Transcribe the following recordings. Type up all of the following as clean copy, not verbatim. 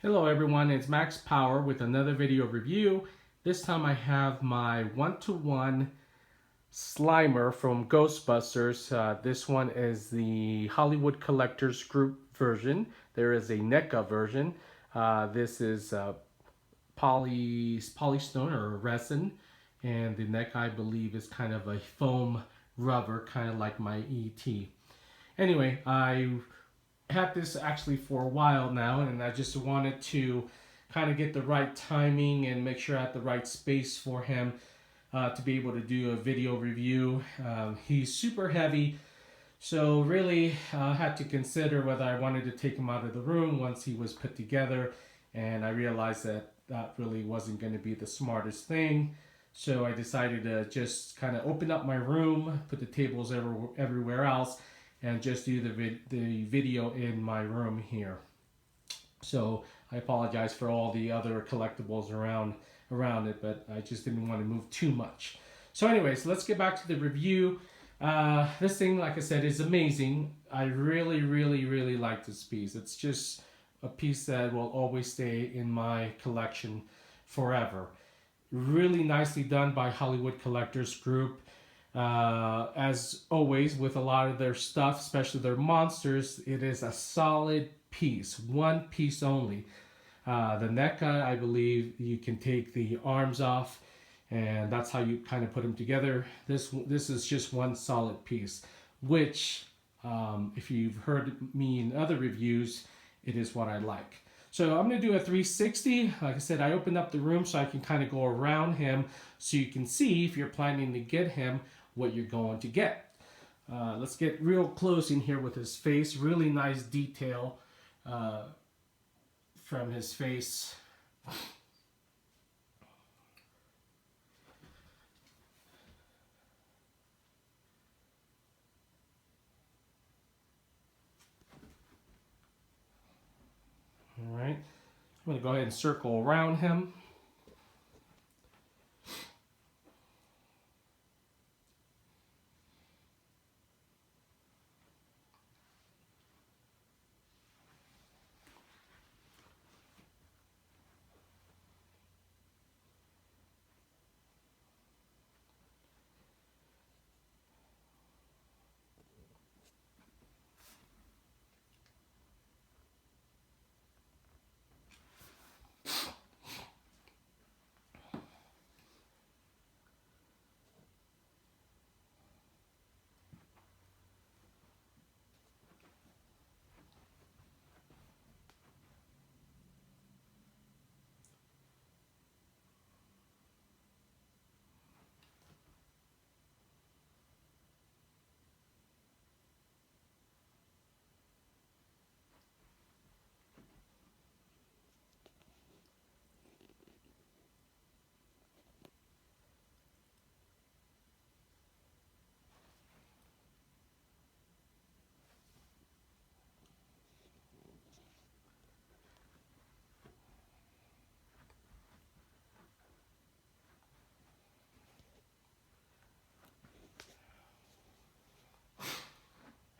Hello everyone, it's Max Power with another video review. This time I have my 1-to-1 Slimer from Ghostbusters. This one is the Hollywood Collectibles Group version. There is a NECA version. This is polystone or resin, and the neck I believe is kind of a foam rubber, kind of like my ET. Anyway, I had this actually for a while now, and I just wanted to kind of get the right timing and make sure I had the right space for him to be able to do a video review. He's super heavy, so really had to consider whether I wanted to take him out of the room once he was put together, and I realized that that really wasn't going to be the smartest thing. So I decided to just kind of open up my room, put the tables everywhere else, and just do the video in my room here. So I apologize for all the other collectibles around it, but I just didn't want to move too much. So anyways, let's get back to the review. This thing, like I said, is amazing. I really like this piece. It's just a piece that will always stay in my collection forever. Really nicely done by Hollywood Collectibles Group. As always with a lot of their stuff, especially their monsters, it is a solid piece, one piece only. The NECA, I believe you can take the arms off, and that's how you kind of put them together. This is just one solid piece, which if you've heard me in other reviews, it is what I like. So I'm going to do a 360. Like I said, I opened up the room so I can kind of go around him so you can see, if you're planning to get him, what you're going to get. Let's get real close in here with his face. Really nice detail from his face. All right, I'm going to go ahead and circle around him.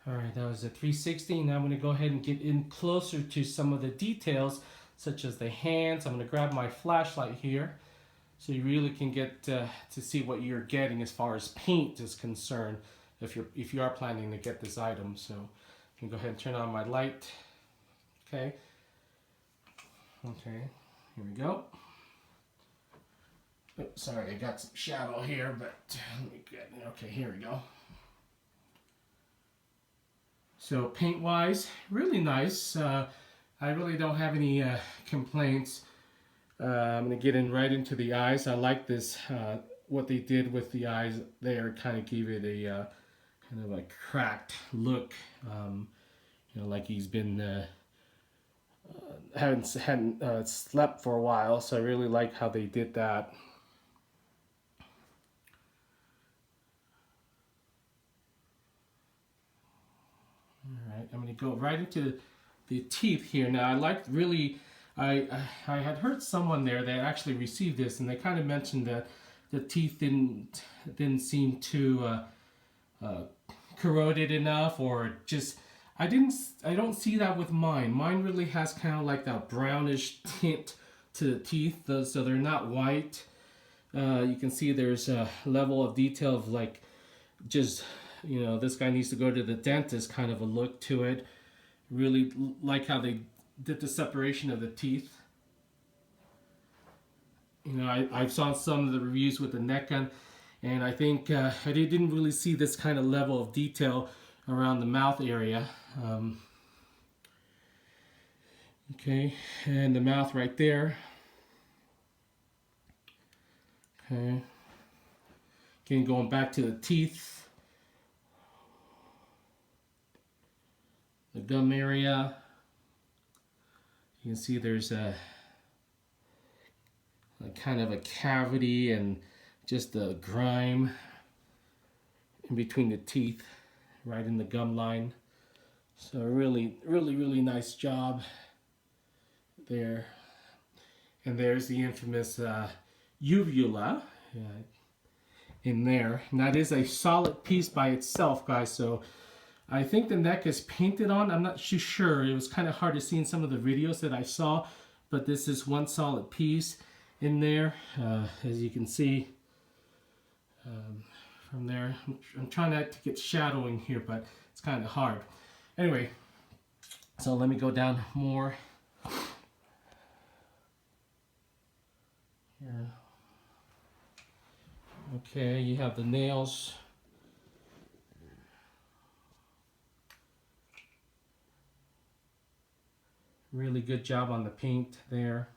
All right, that was a 360. Now I'm going to go ahead and get in closer to some of the details, such as the hands. I'm going to grab my flashlight here so you really can get to see what you're getting as far as paint is concerned if you are planning to get this item. So I'm going to go ahead and turn on my light. Okay, here we go. Oh, sorry, I got some shadow here, but let me get, okay, here we go. So paint-wise, really nice. I really don't have any complaints. I'm going to get in right into the eyes. I like this, what they did with the eyes there, kind of gave it a kind of a cracked look. You know, like he's been hadn't slept for a while. So I really like how they did that. Alright, I'm going to go right into the teeth here. Now, I like really, I had heard someone there that actually received this, and they kind of mentioned that the teeth didn't seem too corroded enough, or just, I don't see that with mine. Mine really has kind of like that brownish tint to the teeth, so they're not white. You can see there's a level of detail of like just, you know, this guy needs to go to the dentist kind of a look to it. Really like how they did the separation of the teeth. You know, I saw some of the reviews with the NECA, and I think I didn't really see this kind of level of detail around the mouth area. Okay, and the mouth right there. Okay. Again, going back to the teeth. The gum area. You can see there's a kind of a cavity and just the grime in between the teeth, right in the gum line. So really nice job there. And there's the infamous uvula in there. And that is a solid piece by itself, guys. So I think the neck is painted on. I'm not too sure. It was kind of hard to see in some of the videos that I saw, but this is one solid piece in there, as you can see from there. I'm trying not to get shadowing here, but it's kind of hard. Anyway, so let me go down more. Here. Okay, you have the nails. Really good job on the paint there.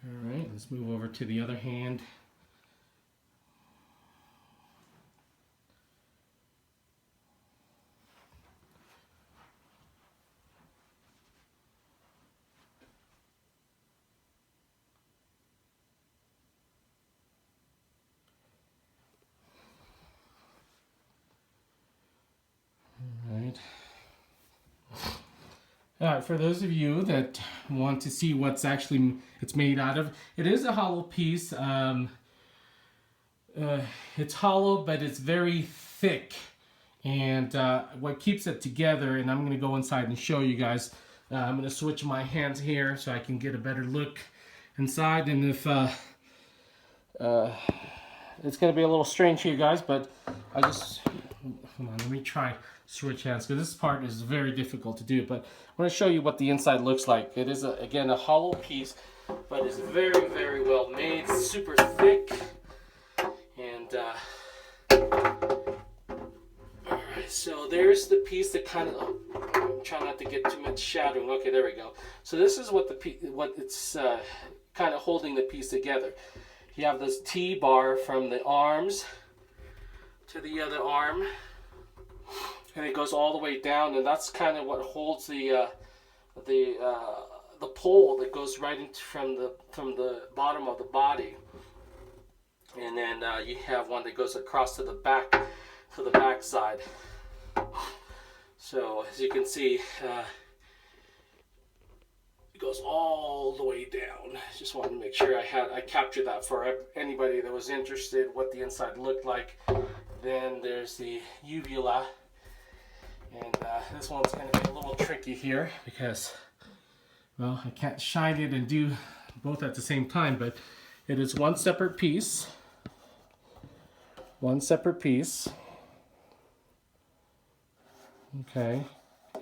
All right, let's move over to the other hand. All right, for those of you that want to see what's actually it's made out of, it is a hollow piece. It's hollow, but it's very thick. And what keeps it together, and I'm going to go inside and show you guys. I'm going to switch my hands here so I can get a better look inside. And if it's going to be a little strange here, guys, but I just, hold on, let me try switch hands, because this part is very difficult to do. But I'm going to show you what the inside looks like. It is, again, a hollow piece, but it's very well made, super thick. And alright, so there's the piece that kind of, I'm trying not to get too much shadowing. Okay, there we go. So this is what it's kind of holding the piece together. You have this T-bar from the arms to the other arm, and it goes all the way down, and that's kind of what holds the pole that goes right into from the bottom of the body. And then you have one that goes across to the back side. So as you can see, it goes all the way down. Just wanted to make sure I captured that for anybody that was interested what the inside looked like. Then there's the uvula, and this one's going to be a little tricky here because, well, I can't shine it and do both at the same time, but it is one separate piece. One separate piece. Okay.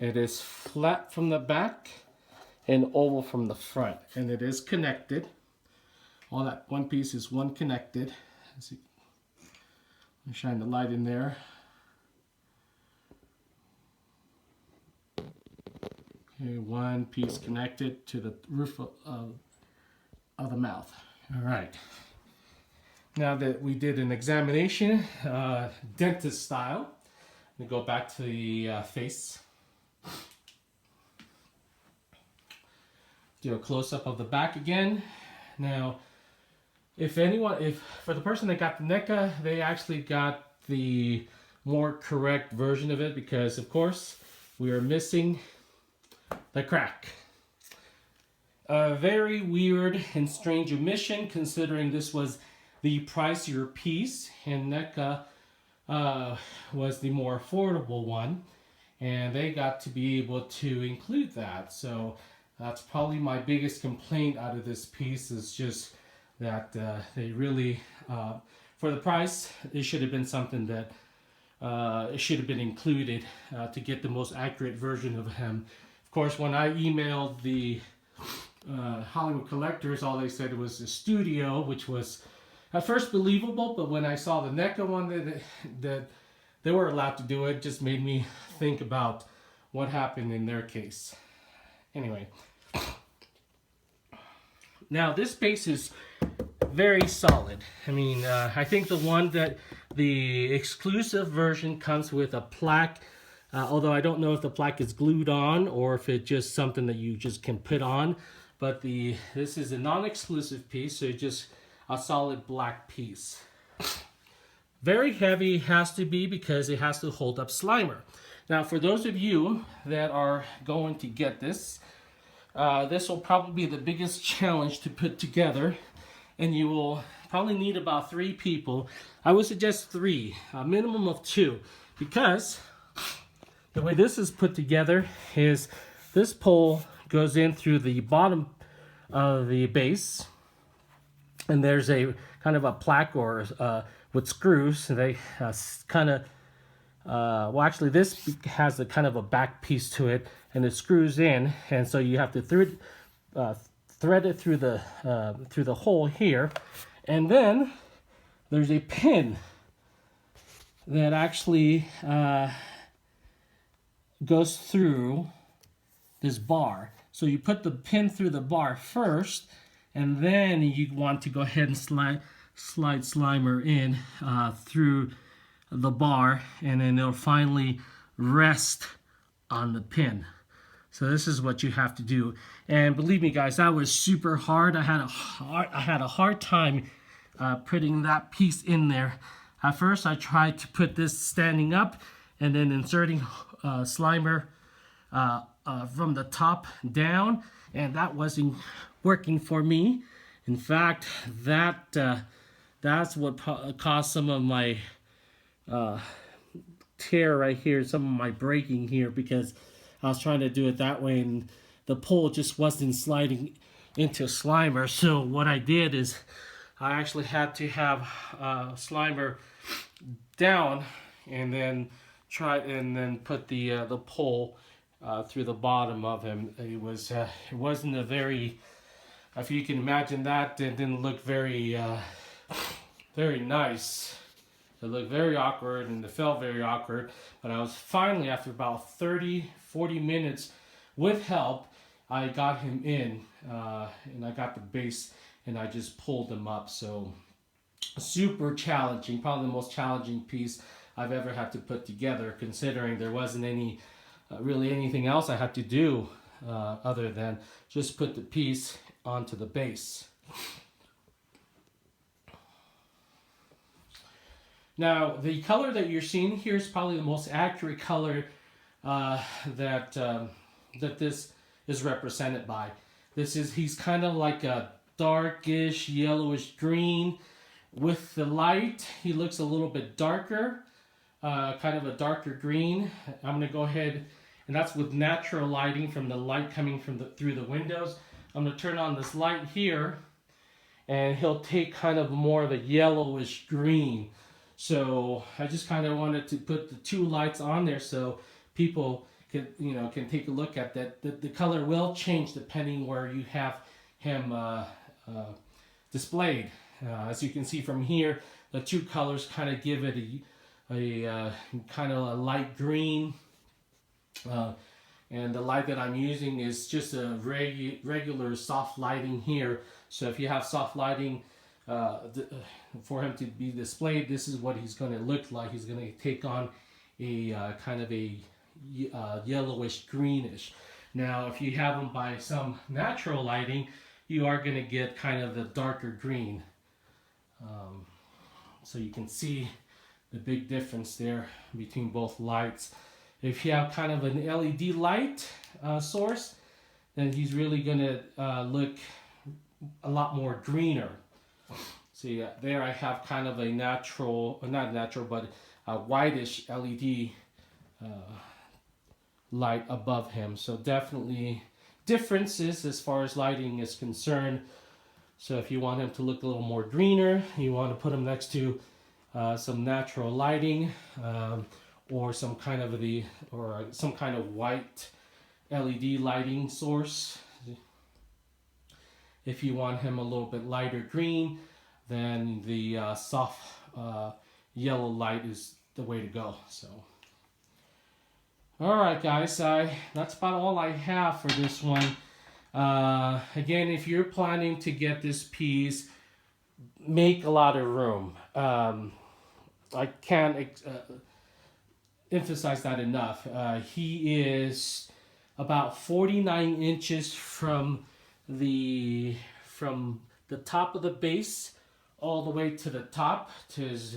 It is flat from the back and oval from the front, and it is connected. All that one piece is one connected. Let me shine the light in there. Okay, one piece connected to the roof of the mouth. All right. Now that we did an examination, dentist style, we go back to the face. Do a close-up of the back again. Now, if for the person that got the NECA, they actually got the more correct version of it because, of course, we are missing the crack. A very weird and strange omission considering this was the pricier piece and NECA was the more affordable one, and they got to be able to include that. So that's probably my biggest complaint out of this piece, is just that they really, for the price, it should have been something that it should have been included to get the most accurate version of him. Of course, when I emailed the Hollywood Collectors, all they said was a studio, which was at first believable, but when I saw the NECA one that they were allowed to do it, just made me think about what happened in their case. Anyway, now this base is very solid. I mean, I think the exclusive version comes with a plaque, although I don't know if the plaque is glued on or if it's just something that you just can put on. But this is a non-exclusive piece, so it's just a solid black piece. Very heavy has to be because it has to hold up Slimer. Now, for those of you that are going to get this, this will probably be the biggest challenge to put together, and you will probably need about 3 people. I would suggest 3, a minimum of 2, because the way this is put together is this pole goes in through the bottom of the base, and there's a kind of a plaque or with screws. They kind of well, actually this has a kind of a back piece to it, and it screws in, and so you have to thread it through the hole here, and then there's a pin that actually goes through this bar. So you put the pin through the bar first, and then you want to go ahead and slide Slimer in through the bar, and then it'll finally rest on the pin. So this is what you have to do, and believe me, guys, that was super hard. I had a hard time putting that piece in there. At first, I tried to put this standing up, and then inserting Slimer from the top down, and that wasn't working for me. In fact, that's what caused some of my tear right here, some of my breaking here, because I was trying to do it that way and the pole just wasn't sliding into Slimer. So what I did is I actually had to have Slimer down and then put the pole through the bottom of him. It wasn't a very, if you can imagine that, it didn't look very very nice. It looked very awkward and it felt very awkward, but I was finally, after about 30-40 minutes with help, I got him in, and I got the base and I just pulled him up. So super challenging, probably the most challenging piece I've ever had to put together, considering there wasn't really anything else I had to do other than just put the piece onto the base. Now, the color that you're seeing here is probably the most accurate color that this is represented by. He's kind of like a darkish, yellowish green. With the light, he looks a little bit darker, kind of a darker green. I'm going to go ahead, and that's with natural lighting from the light coming through the windows. I'm going to turn on this light here, and he'll take kind of more of a yellowish green. So I just kind of wanted to put the 2 lights on there so people can take a look at that. The color will change depending where you have him displayed. As you can see from here, the 2 colors kind of give it a kind of a light green. And the light that I'm using is just a regular soft lighting here. So if you have soft lighting for him to be displayed, this is what he's going to look like. He's going to take on a kind of a yellowish greenish. Now, if you have him by some natural lighting, you are going to get kind of the darker green. So you can see the big difference there between both lights. If you have kind of an LED light source, then he's really gonna look a lot more greener. See, there I have kind of a natural, not natural, but a whitish LED light above him. So definitely differences as far as lighting is concerned. So if you want him to look a little more greener, you want to put him next to some natural lighting, or some kind of white LED lighting source. If you want him a little bit lighter green, then the soft yellow light is the way to go. So, all right, guys, that's about all I have for this one. Again, if you're planning to get this piece, make a lot of room. I can't emphasize that enough. He is about 49 inches from the top of the base all the way to the top to his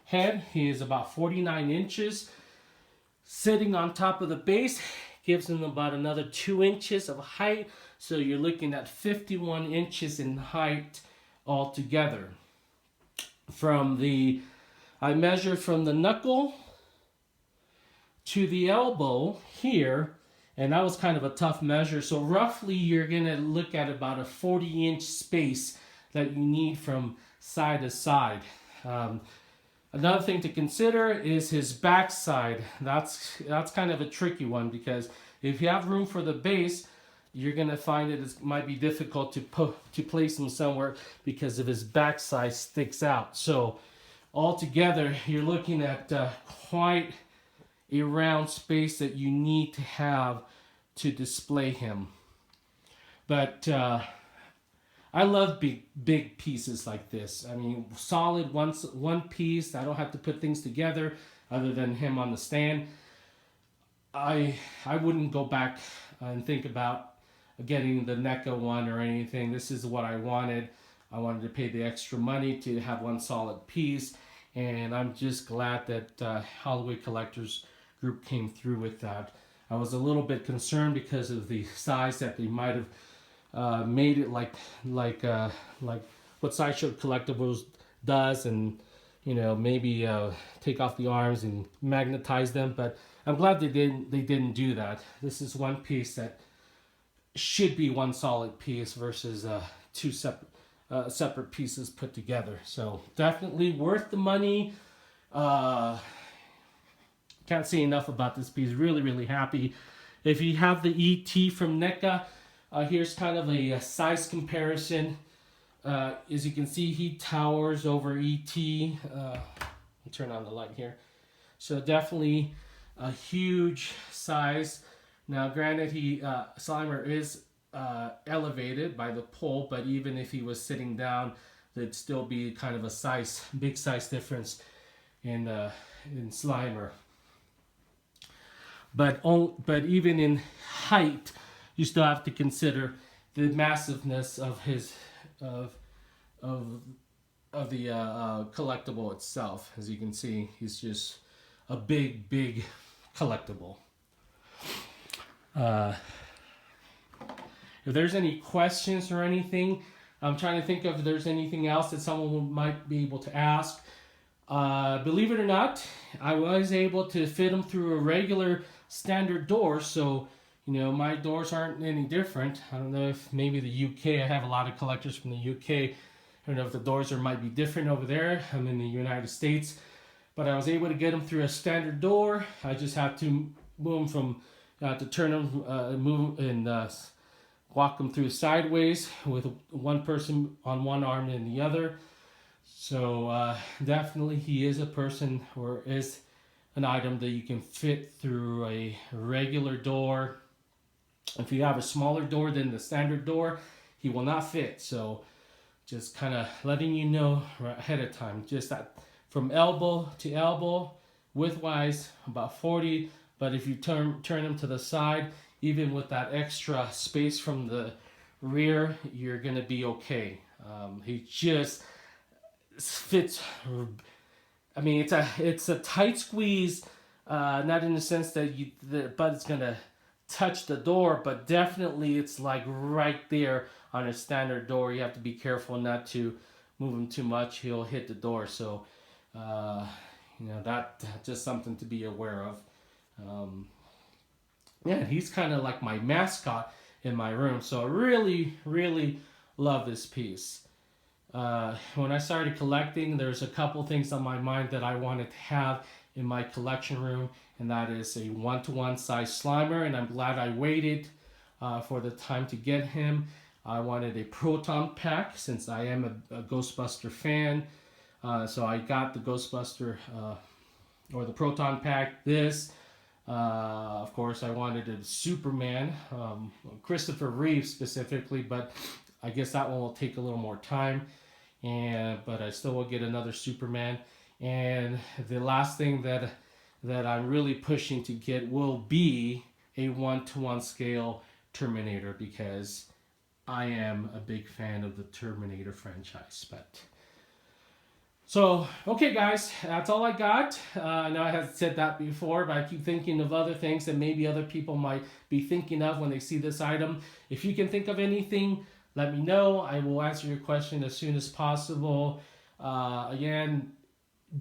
head. He is about 49 inches. Sitting on top of the base gives him about another 2 inches of height. So you're looking at 51 inches in height altogether. I measured from the knuckle to the elbow here, and that was kind of a tough measure. So roughly you're gonna look at about a 40-inch space that you need from side to side. Another thing to consider is his backside. That's kind of a tricky one, because if you have room for the base, you're gonna find it might be difficult to place him somewhere because of his backside sticks out. So altogether, you're looking at quite a round space that you need to have to display him. But I love big pieces like this. I mean, solid one piece. I don't have to put things together other than him on the stand. I wouldn't go back and think about getting the NECA one or anything. This is what I wanted. I wanted to pay the extra money to have one solid piece, and I'm just glad that Hollywood Collectors Group came through with that. I was a little bit concerned because of the size that they might have made it like what Sideshow Collectibles does, and maybe take off the arms and magnetize them. But I'm glad they didn't do that. This is one piece that should be one solid piece versus two separate pieces put together. So definitely worth the money. Can't say enough about this piece. Really happy. If you have the ET from NECA, here's kind of a size comparison. As you can see, he towers over ET. Turn on the light here. So definitely a huge size. Now, granted, Slimer is elevated by the pole, but even if he was sitting down, there'd still be kind of a big size difference in Slimer. But even in height, you still have to consider the massiveness of the collectible itself. As you can see, he's just a big collectible. If there's any questions or anything, I'm trying to think if there's anything else that someone might be able to ask. Believe it or not, I was able to fit them through a regular standard door, so my doors aren't any different. I don't know if maybe the UK, I have a lot of collectors from the UK. I don't know if the doors might be different over there. I'm in the United States, but I was able to get them through a standard door. I just have to move them to turn them, move and walk them through sideways with one person on one arm and the other. So definitely he is a person, or is an item that you can fit through a regular door. If you have a smaller door than the standard door, he will not fit. So just kind of letting you know right ahead of time. Just that from elbow to elbow, width-wise, about 40. But if you turn him to the side, even with that extra space from the rear, you're going to be okay. He just fits I mean, it's a tight squeeze, not in the sense that the butt is gonna touch the door, but definitely it's like right there on a standard door. You have to be careful not to move him too much. He'll hit the door. So, that's just something to be aware of. Yeah, he's kind of like my mascot in my room. So I really, really love this piece. When I started collecting, there's a couple things on my mind that I wanted to have in my collection room, and that is a 1-to-1 size Slimer, and I'm glad I waited for the time to get him. I wanted a Proton Pack since I am a Ghostbuster fan, so I got the Ghostbuster or the Proton Pack. Of course, I wanted a Superman, Christopher Reeve specifically, but I guess that one will take a little more time. But I still will get another Superman. And the last thing that I'm really pushing to get will be a 1-to-1 scale Terminator, because I am a big fan of the Terminator franchise. So, okay guys, that's all I got. I know I have said that before, but I keep thinking of other things that maybe other people might be thinking of when they see this item. If you can think of anything, let me know. I will answer your question as soon as possible. Again,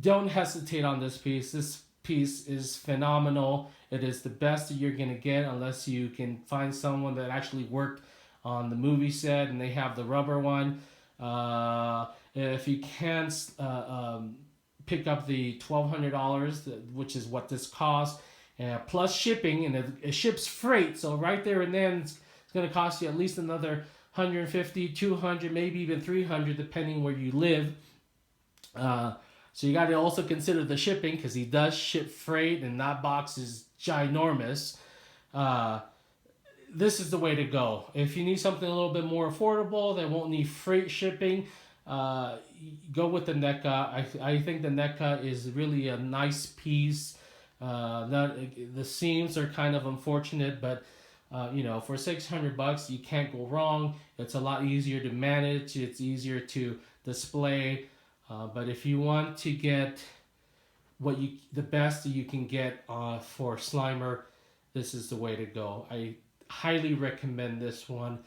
don't hesitate on this piece. This piece is phenomenal. It is the best that you're going to get unless you can find someone that actually worked on the movie set and they have the rubber one. If you can pick up the $1,200, which is what this costs, plus shipping, and it ships freight, so right there and then it's going to cost you at least another $150, $200, maybe even $300, depending where you live. So you got to also consider the shipping, because he does ship freight, and that box is ginormous. This is the way to go. If you need something a little bit more affordable that won't need freight shipping, go with the NECA. I think the NECA is really a nice piece. The seams are kind of unfortunate, but for $600 you can't go wrong. It's a lot easier to manage. It's easier to display. But if you want to get the best that you can get for Slimer, this is the way to go. I highly recommend this one.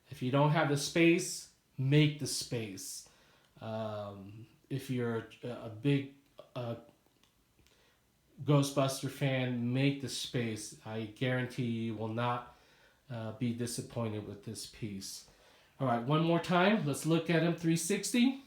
If you don't have the space, make the space. If you're a big Ghostbuster fan, make the space. I guarantee you will not be disappointed with this piece. All right, one more time. Let's look at him 360.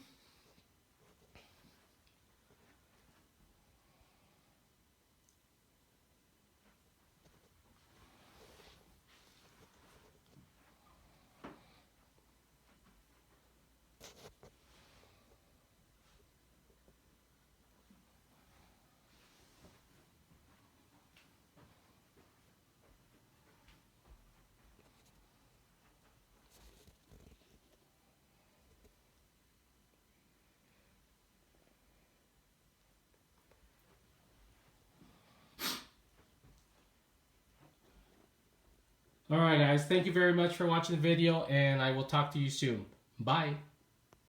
All right, guys. Thank you very much for watching the video, and I will talk to you soon. Bye.